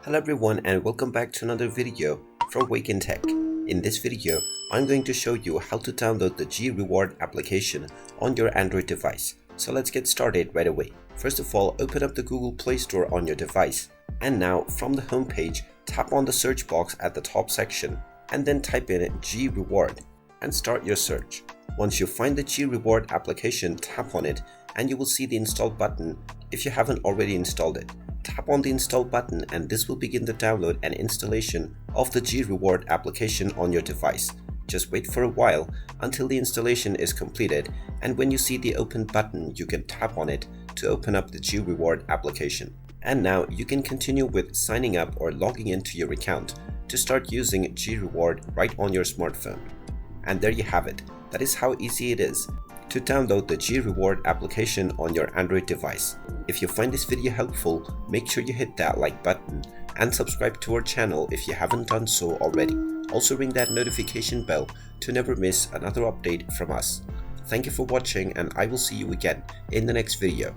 Hello everyone and welcome back to another video from Wake&Tech. In this video, I'm going to show you how to download the Greward application on your Android device. So let's get started right away. First of all, open up the Google Play Store on your device. And now from the home page, tap on the search box at the top section and then type in Greward and start your search. Once you find the Greward application, tap on it and you will see the install button if you haven't already installed it. Tap on the install button and this will begin the download and installation of the Greward application on your device. Just wait for a while until the installation is completed, and when you see the open button you can tap on it to open up the Greward application. And now you can continue with signing up or logging into your account to start using Greward right on your smartphone. And there you have it. That is how easy it is to download the Greward application on your Android device. If you find this video helpful, make sure you hit that like button and subscribe to our channel if you haven't done so already. Also ring that notification bell to never miss another update from us. Thank you for watching and I will see you again in the next video.